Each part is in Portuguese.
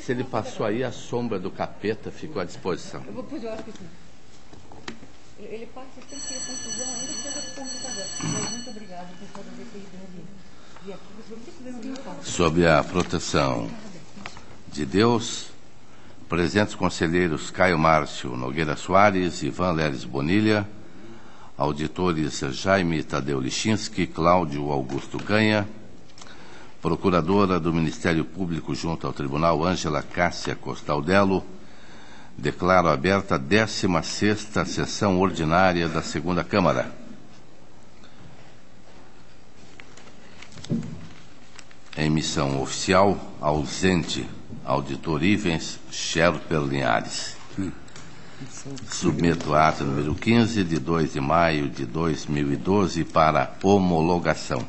Se ele passou aí, a sombra do capeta ficou à disposição. Pois eu acho que sim. Ele passa sempre que a confusão ainda seja do computador. Mas muito obrigado, pessoal da DCI. Sob a proteção de Deus, presentes conselheiros Caio Márcio Nogueira Soares, Ivan Leles Bonilha, auditores Jaime Tadeu Lichinski, Cláudio Augusto Ganha, procuradora do Ministério Público junto ao Tribunal, Ângela Cássia Costaldello, declaro aberta a 16ª sessão ordinária da Segunda Câmara. Emissão oficial, ausente, auditor Ivens Scherper Linhares. Submeto a ata número 15, de 2 de maio de 2012, para homologação.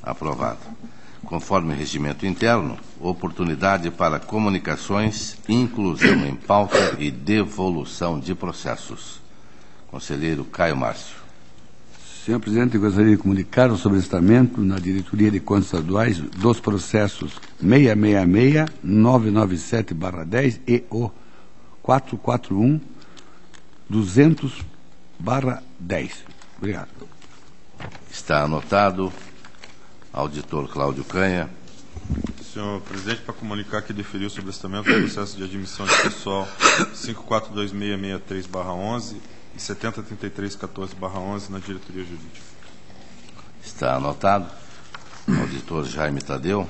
Aprovado. Conforme o regimento interno, oportunidade para comunicações, inclusão em pauta e devolução de processos. Conselheiro Caio Márcio. Senhor Presidente, eu gostaria de comunicar o sobrestamento na Diretoria de Contas Estaduais dos processos 666-997-10 e o 441-200-10. Obrigado. Está anotado. Auditor Cláudio Canha. Senhor Presidente, para comunicar que deferiu o sobrestamento do processo de admissão de pessoal 542663/11 e 703314/11 na diretoria jurídica. Está anotado. Auditor Jaime Tadeu.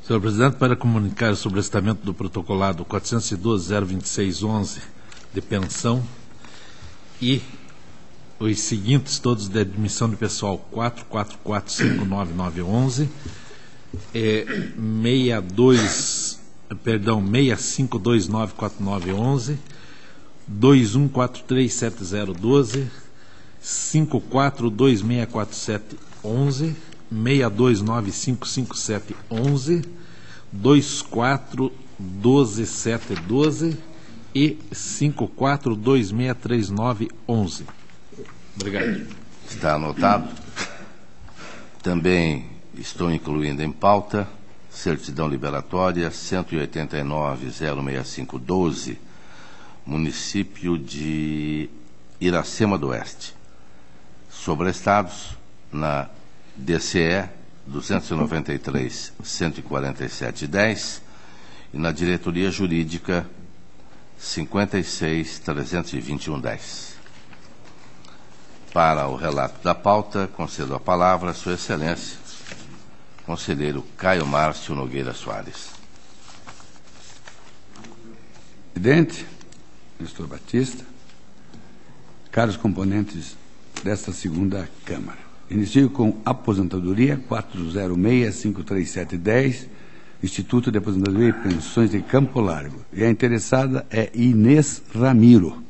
Senhor Presidente, para comunicar o sobrestamento do protocolado 412.026/11 de pensão e os seguintes todos de admissão de pessoal 444599911, 65294911, 21437012, 54264711, 62955711, 2412.712 e 54263911. Obrigado. Está anotado. Também estou incluindo em pauta certidão liberatória 189.06512, município de Iracema do Oeste. Sobrestados na DCE 293.14710 e na diretoria jurídica 56.32110. Para o relato da pauta, concedo a palavra a Sua Excelência, conselheiro Caio Márcio Nogueira Soares. Presidente, Nestor Batista, caros componentes desta segunda Câmara. Inicio com aposentadoria 406-53710, Instituto de Aposentadoria e Pensões de Campo Largo. E a interessada é Inês Ramiro.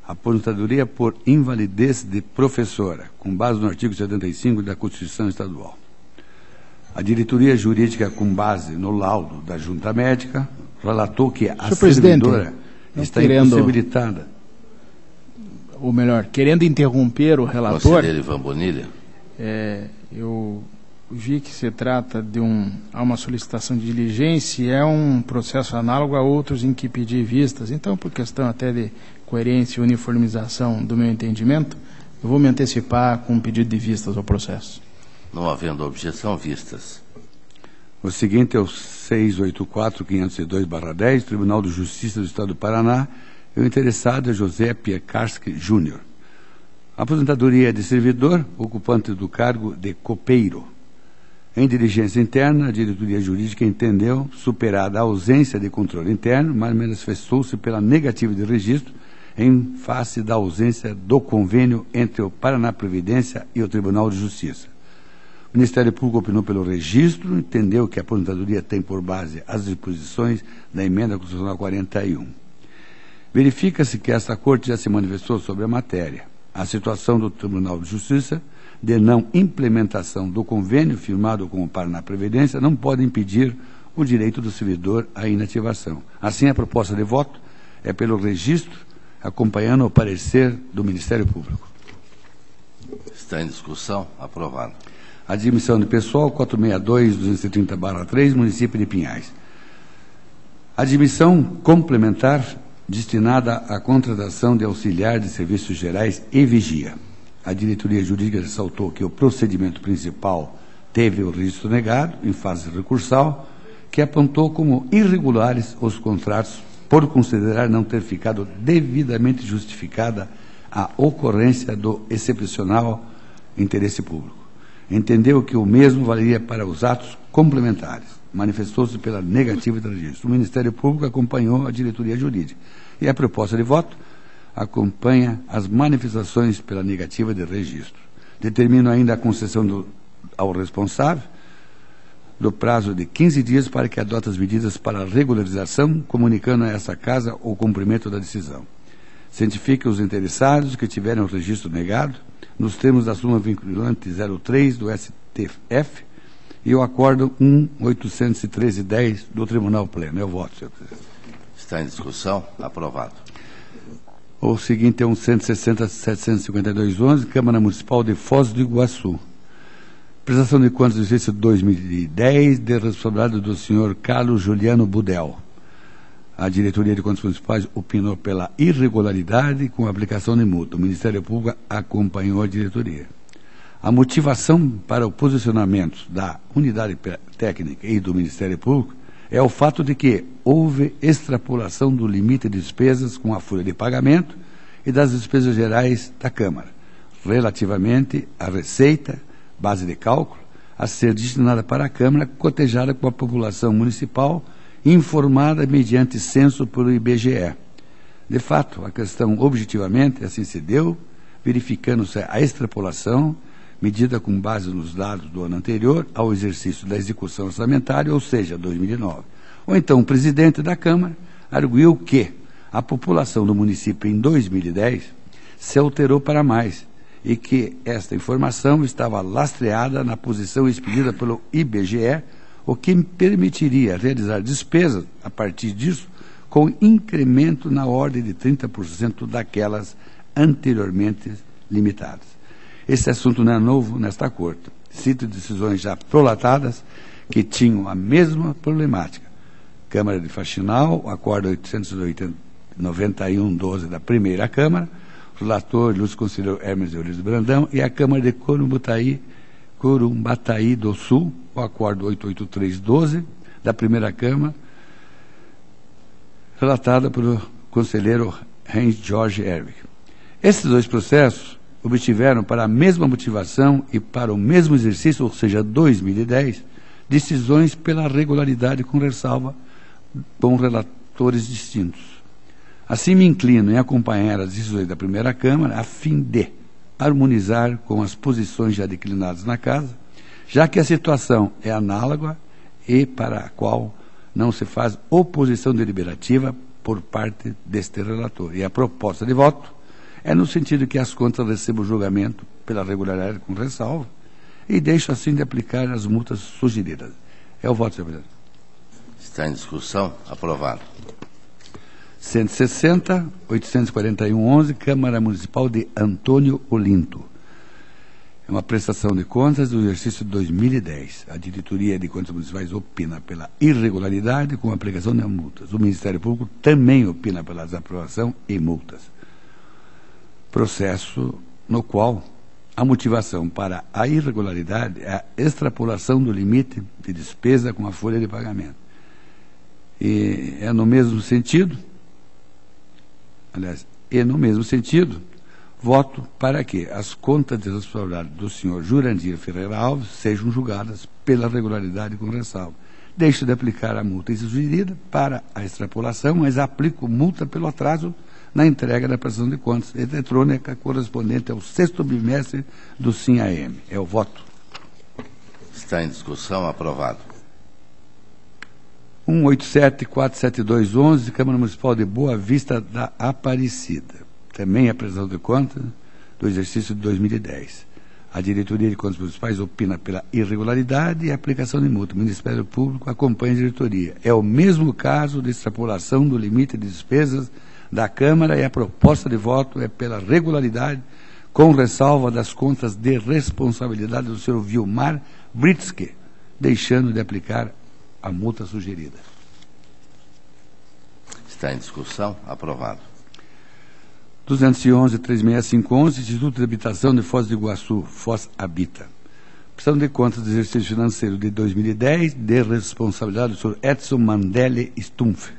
Aposentadoria por invalidez de professora, com base no artigo 75 da Constituição Estadual. A diretoria jurídica, com base no laudo da Junta Médica, relatou que a servidora está impossibilitada. Ou melhor, querendo interromper o relator, Conselheiro Ivan Bonilha. Eu vi que se trata de há uma solicitação de diligência e é um processo análogo a outros em que pedi vistas. Então, por questão até de coerência e uniformização do meu entendimento, eu vou me antecipar com um pedido de vistas ao processo. Não havendo objeção, vistas. O seguinte é o 684.502/10, Tribunal de Justiça do Estado do Paraná. O interessado é José Piekarski Júnior. Aposentadoria de servidor, ocupante do cargo de copeiro. Em diligência interna, a diretoria jurídica entendeu, superada a ausência de controle interno, mas manifestou-se pela negativa de registro em face da ausência do convênio entre o Paraná Previdência e o Tribunal de Justiça. O Ministério Público opinou pelo registro, entendeu que a aposentadoria tem por base as disposições da Emenda Constitucional 41. Verifica-se que esta Corte já se manifestou sobre a matéria. A situação do Tribunal de Justiça de não implementação do convênio firmado com o Paraná Previdência não pode impedir o direito do servidor à inativação. Assim, a proposta de voto é pelo registro, acompanhando o parecer do Ministério Público. Está em discussão. Aprovado. Admissão de pessoal 462-230/3, município de Pinhais. Admissão complementar destinada à contratação de auxiliar de serviços gerais e vigia. A diretoria jurídica ressaltou que o procedimento principal teve o registro negado em fase recursal, que apontou como irregulares os contratos por considerar não ter ficado devidamente justificada a ocorrência do excepcional interesse público. Entendeu que o mesmo valeria para os atos complementares. Manifestou-se pela negativa de registro. O Ministério Público acompanhou a diretoria jurídica e a proposta de voto acompanha as manifestações pela negativa de registro. Determino ainda a concessão ao responsável do prazo de 15 dias para que adote as medidas para a regularização, comunicando a essa Casa o cumprimento da decisão. Cientifique os interessados que tiverem o registro negado, nos termos da súmula vinculante 03 do STF e o acordo 1.813/10 do Tribunal Pleno. Eu voto, senhor presidente. Está em discussão? Aprovado. O seguinte é 160.752.11, Câmara Municipal de Foz do Iguaçu. Prestação de contas do exercício de 2010, de responsabilidade do senhor Carlos Juliano Budel. A diretoria de contas municipais opinou pela irregularidade com a aplicação de multa. O Ministério Público acompanhou a diretoria. A motivação para o posicionamento da unidade técnica e do Ministério Público é o fato de que houve extrapolação do limite de despesas com a folha de pagamento e das despesas gerais da Câmara, relativamente à receita, base de cálculo, a ser destinada para a Câmara, cotejada com a população municipal, informada mediante censo pelo IBGE. De fato, a questão objetivamente assim se deu, verificando-se a extrapolação, medida com base nos dados do ano anterior ao exercício da execução orçamentária, ou seja, 2009. Ou então, o presidente da Câmara arguiu que a população do município em 2010 se alterou para mais, e que esta informação estava lastreada na posição expedida pelo IBGE, o que permitiria realizar despesas, a partir disso, com incremento na ordem de 30% daquelas anteriormente limitadas. Esse assunto não é novo nesta Corte. Cito decisões já prolatadas que tinham a mesma problemática. Câmara de Faxinal, Acordo 891/12 da Primeira Câmara, relator ilustre conselheiro Hermes Eurides Brandão, e a Câmara de Corumbataí do Sul, o Acordo 883/12 da Primeira Câmara, relatada pelo conselheiro Heinz George Erwig. Esses dois processos obtiveram para a mesma motivação e para o mesmo exercício, ou seja, 2010, decisões pela regularidade com ressalva com relatores distintos. Assim, me inclino em acompanhar as decisões da Primeira Câmara a fim de harmonizar com as posições já declinadas na Casa, já que a situação é análoga e para a qual não se faz oposição deliberativa por parte deste relator. E a proposta de voto é no sentido que as contas recebam julgamento pela regularidade com ressalva e deixo assim de aplicar as multas sugeridas. É o voto, senhor presidente. Está em discussão? Aprovado. 160.841/11, Câmara Municipal de Antônio Olinto. É uma prestação de contas do exercício de 2010. A diretoria de contas municipais opina pela irregularidade com a aplicação de multas. O Ministério Público também opina pela desaprovação e multas. Processo no qual a motivação para a irregularidade é a extrapolação do limite de despesa com a folha de pagamento. E é no mesmo sentido, voto para que as contas de responsabilidade do senhor Jurandir Ferreira Alves sejam julgadas pela regularidade com ressalva. Deixo de aplicar a multa sugerida para a extrapolação, mas aplico multa pelo atraso na entrega da prestação de contas eletrônica correspondente ao 6º bimestre do SIM-AM. É o voto. Está em discussão? Aprovado. 187.472/11, Câmara Municipal de Boa Vista da Aparecida. Também a prestação de contas do exercício de 2010. A diretoria de contas municipais opina pela irregularidade e aplicação de multa. O Ministério Público acompanha a diretoria. É o mesmo caso de extrapolação do limite de despesas da Câmara e a proposta de voto é pela regularidade, com ressalva das contas de responsabilidade do senhor Vilmar Britsky, deixando de aplicar a multa sugerida. Está em discussão. Aprovado. 211.36511, Instituto de Habitação de Foz do Iguaçu, Foz Habita. Prestação de contas do exercício financeiro de 2010, de responsabilidade do Sr. Edson Mandele Stumpf.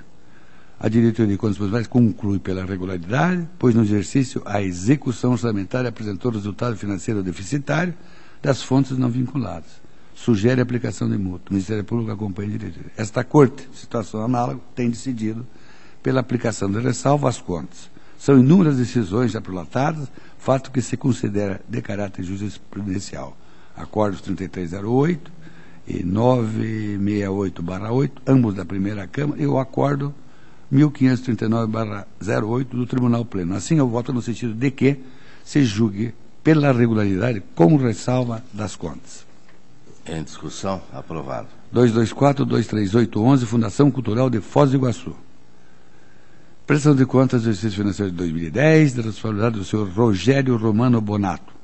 A diretoria de contas municipais conclui pela regularidade, pois no exercício a execução orçamentária apresentou resultado financeiro deficitário das fontes não vinculadas. Sugere a aplicação de multa. O Ministério Público acompanha a diretoria. Esta Corte, situação análoga, tem decidido pela aplicação de ressalva às contas. São inúmeras decisões já prolatadas, fato que se considera de caráter jurisprudencial. Acordos 3308 e 968/8, ambos da primeira Câmara, e o acordo 1539/08 do Tribunal Pleno. Assim, eu voto no sentido de que se julgue pela regularidade com ressalva das contas. Em discussão. Aprovado. 224.23811, Fundação Cultural de Foz do Iguaçu. Prestação de contas do exercício financeiro de 2010, da responsabilidade do senhor Rogério Romano Bonato.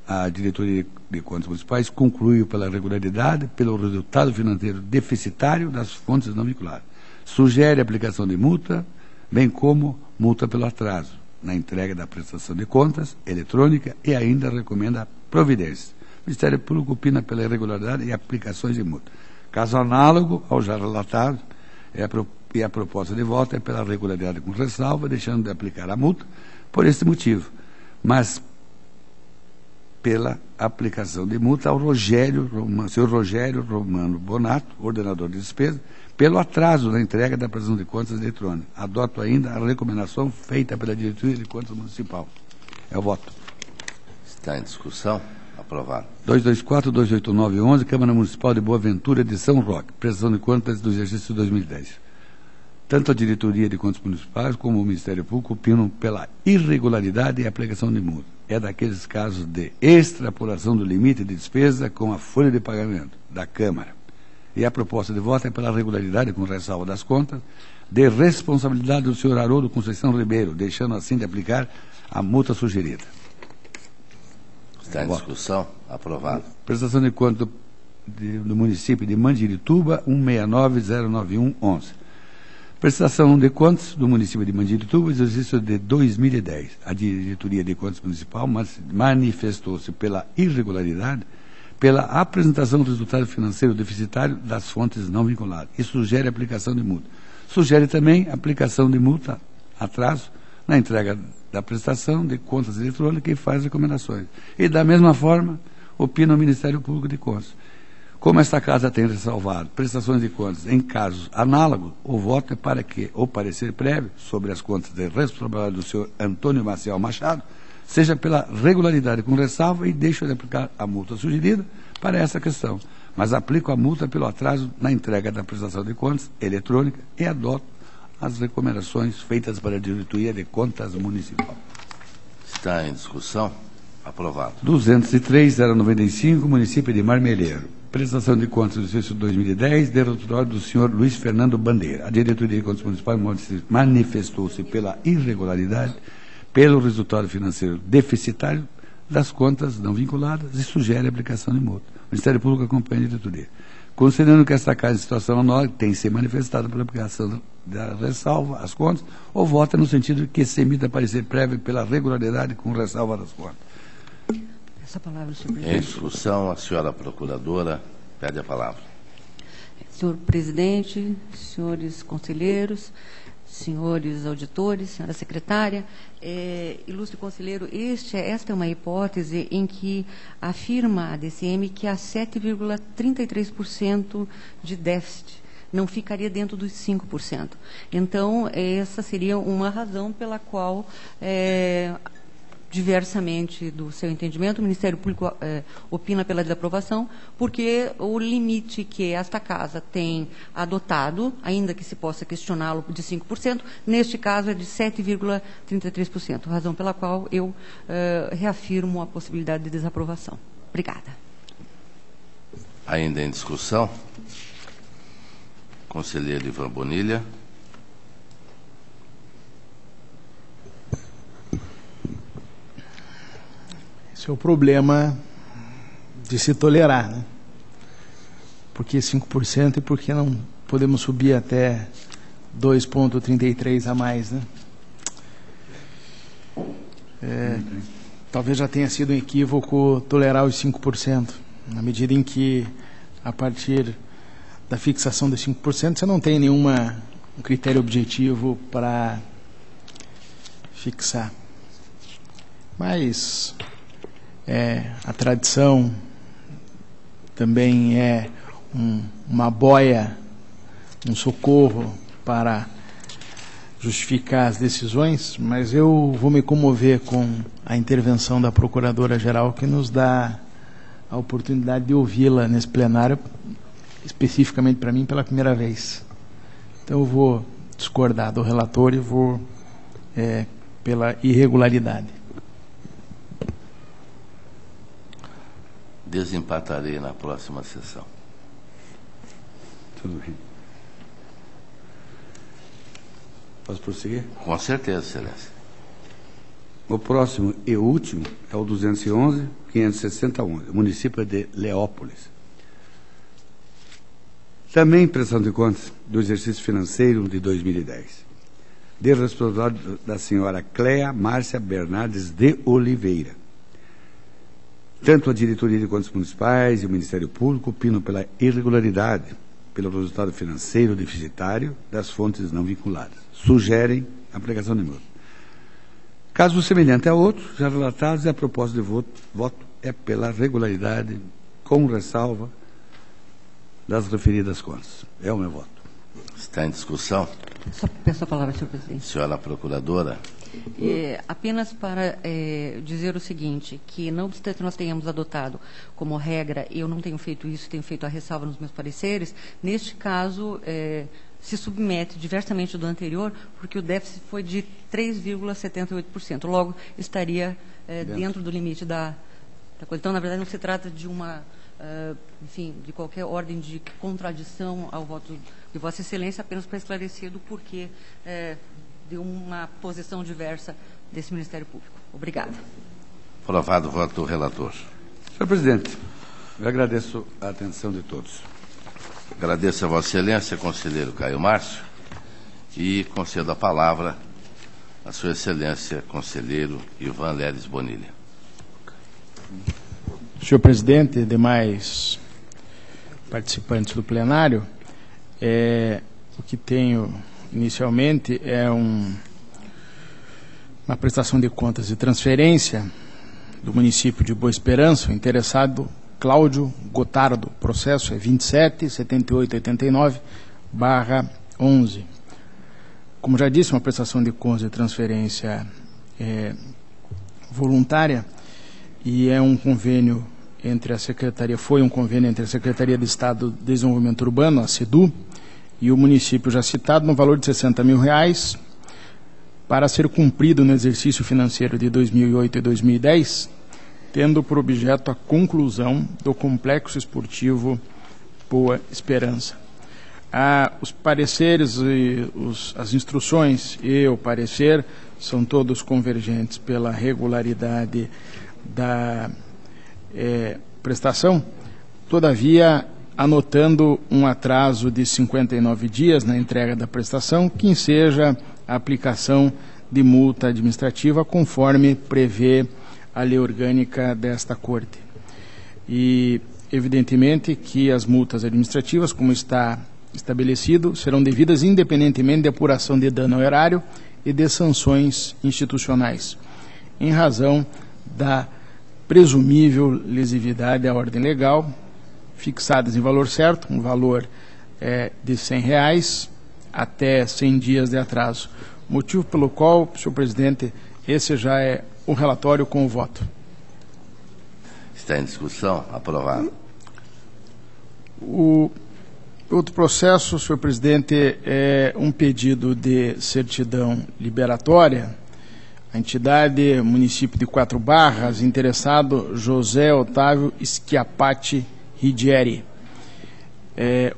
A diretoria de contas municipais concluiu pela regularidade, pelo resultado financeiro deficitário das fontes não vinculadas. Sugere a aplicação de multa, bem como multa pelo atraso na entrega da prestação de contas eletrônica e ainda recomenda providências. O Ministério Público opina pela irregularidade e aplicações de multa. Caso análogo ao já relatado, a proposta de voto é pela regularidade com ressalva, deixando de aplicar a multa por esse motivo, mas pela aplicação de multa ao senhor Rogério Romano Bonato, ordenador de despesa, pelo atraso na entrega da prestação de contas eletrônica. Adoto ainda a recomendação feita pela diretoria de contas municipal. É o voto. Está em discussão. Aprovado. 224.28911, Câmara Municipal de Boa Ventura de São Roque, prestação de contas do exercício de 2010. Tanto a diretoria de contas municipais como o Ministério Público opinam pela irregularidade e aplicação de multa. É daqueles casos de extrapolação do limite de despesa com a folha de pagamento da Câmara. E a proposta de voto é pela regularidade com ressalva das contas, de responsabilidade do senhor Haroldo Conceição Ribeiro, deixando assim de aplicar a multa sugerida. Está em discussão. Aprovado. Prestação de contas do município de Mandirituba, 169.09111. Prestação de contas do município de Mandirituba, exercício de 2010. A diretoria de contas municipal manifestou-se pela irregularidade, pela apresentação do resultado financeiro deficitário das fontes não vinculadas e sugere a aplicação de multa. Sugere também a aplicação de multa, atraso, na entrega da prestação de contas eletrônicas e faz recomendações. E, da mesma forma, opina o Ministério Público de Contas. Como esta Casa tem ressalvado prestações de contas em casos análogos, o voto é para que o parecer prévio sobre as contas de responsabilidade do senhor Antônio Maciel Machado seja pela regularidade com ressalva e deixo de aplicar a multa sugerida para essa questão, mas aplico a multa pelo atraso na entrega da prestação de contas eletrônica e adoto as recomendações feitas para a diretoria de contas municipal. Está em discussão. Aprovado. 203.095, município de Marmeleiro. Prestação de contas do exercício de 2010, derrotatório do senhor Luiz Fernando Bandeira. A diretoria de contas municipais manifestou-se pela irregularidade, pelo resultado financeiro deficitário das contas não vinculadas e sugere a aplicação de multa. O Ministério Público acompanha a diretoria. Considerando que esta casa de situação análoga tem se manifestado pela aplicação da ressalva às contas, ou vota no sentido de que se emita parecer prévio pela regularidade com ressalva das contas. Essa palavra, senhor Em presidente. discussão, a senhora procuradora pede a palavra. Senhor presidente, senhores conselheiros, senhores auditores, senhora secretária, ilustre conselheiro, esta é uma hipótese em que afirma a DCM que há 7,33% de déficit, não ficaria dentro dos 5%. Então, essa seria uma razão pela qual, diversamente do seu entendimento, o Ministério Público opina pela desaprovação, porque o limite que esta Casa tem adotado, ainda que se possa questioná-lo de 5%, neste caso é de 7,33%, razão pela qual eu reafirmo a possibilidade de desaprovação. Obrigada. Ainda em discussão, conselheiro Ivan Bonilha. Esse é o problema de se tolerar, né? Por que 5% e por que não podemos subir até 2,33 a mais, né? Talvez já tenha sido um equívoco tolerar os 5%, na medida em que, a partir da fixação dos 5%, você não tem nenhum critério objetivo para fixar. Mas a tradição também é uma boia, um socorro para justificar as decisões, mas eu vou me comover com a intervenção da Procuradora-Geral, que nos dá a oportunidade de ouvi-la nesse plenário, especificamente para mim, pela primeira vez. Então eu vou discordar do relator e vou pela irregularidade. Desempatarei na próxima sessão. Tudo bem. Posso prosseguir? Com certeza, Excelência. O próximo e último é o 211.560, município de Leópolis. Também prestação de contas do exercício financeiro de 2010. De responsabilidade da senhora Cléa Márcia Bernardes de Oliveira. Tanto a Diretoria de Contas Municipais e o Ministério Público opinam pela irregularidade, pelo resultado financeiro deficitário das fontes não vinculadas. Sugerem a aplicação de multa. Caso semelhante a outros já relatados, a proposta de voto é pela regularidade, com ressalva das referidas contas. É o meu voto. Está em discussão? Só peço a palavra, senhor presidente. Senhora Procuradora. Apenas para dizer o seguinte, que não obstante nós tenhamos adotado como regra, eu não tenho feito isso, tenho feito a ressalva nos meus pareceres, neste caso se submete diversamente do anterior, porque o déficit foi de 3,78%, logo estaria dentro do limite da coisa. Então, na verdade, não se trata de uma, enfim, de qualquer ordem de contradição ao voto de Vossa Excelência, apenas para esclarecer do porquê de uma posição diversa desse Ministério Público. Obrigada. Aprovado o voto do relator. Senhor presidente, eu agradeço a atenção de todos. Agradeço a Vossa Excelência, conselheiro Caio Márcio, e concedo a palavra à Sua Excelência, conselheiro Ivan Leles Bonilha. Senhor presidente e demais participantes do plenário, o que tenho inicialmente é uma prestação de contas de transferência do município de Boa Esperança. O interessado, Cláudio Gotardo, processo é 27.7889/11. Como já disse, uma prestação de contas de transferência voluntária, e é um convênio entre a Secretaria, foi um convênio entre a Secretaria de Estado de Desenvolvimento Urbano, a SEDU, e o município já citado, no valor de R$60 mil, para ser cumprido no exercício financeiro de 2008 e 2010, tendo por objeto a conclusão do Complexo Esportivo Boa Esperança. Os pareceres, as instruções e o parecer são todos convergentes pela regularidade da prestação, todavia anotando um atraso de 59 dias na entrega da prestação, que enseja a aplicação de multa administrativa conforme prevê a lei orgânica desta Corte. E, evidentemente, que as multas administrativas, como está estabelecido, serão devidas independentemente de apuração de dano ao erário e de sanções institucionais, em razão da presumível lesividade à ordem legal, fixadas em valor certo, um valor de R$100 até 100 dias de atraso. Motivo pelo qual, senhor presidente, esse já é o relatório com o voto. Está em discussão? Aprovado. O outro processo, senhor presidente, é um pedido de certidão liberatória. A entidade, município de Quatro Barras, interessado José Otávio Schiapatti Rigieri.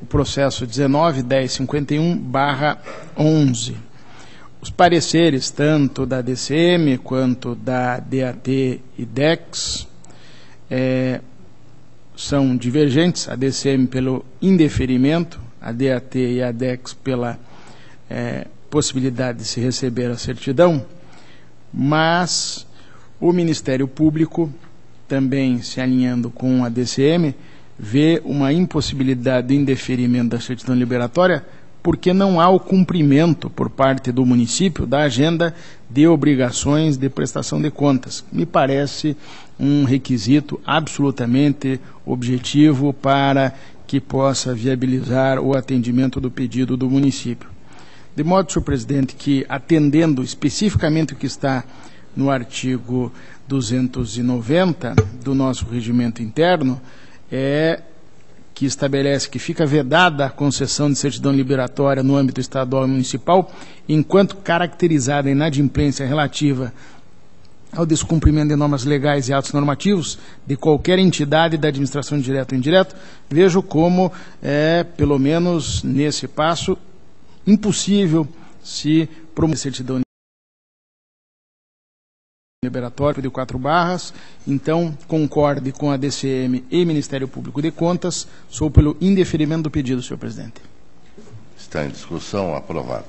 O processo 19.1051/11. Os pareceres, tanto da DCM quanto da DAT e DEX, são divergentes. A DCM pelo indeferimento, a DAT e a DEX pela possibilidade de se receber a certidão, mas o Ministério Público, também se alinhando com a DCM, vê uma impossibilidade de indeferimento da certidão liberatória porque não há o cumprimento por parte do município da agenda de obrigações de prestação de contas. Me parece um requisito absolutamente objetivo para que possa viabilizar o atendimento do pedido do município. De modo, senhor presidente, que atendendo especificamente o que está no artigo 290 do nosso regimento interno, que estabelece que fica vedada a concessão de certidão liberatória no âmbito estadual e municipal, enquanto caracterizada a inadimplência relativa ao descumprimento de normas legais e atos normativos de qualquer entidade da administração direta ou indireta, vejo como, pelo menos nesse passo, impossível se promover certidão liberatório de 4 barras, então concorde com a DCM e Ministério Público de Contas, sou pelo indeferimento do pedido, senhor presidente. Está em discussão, aprovado.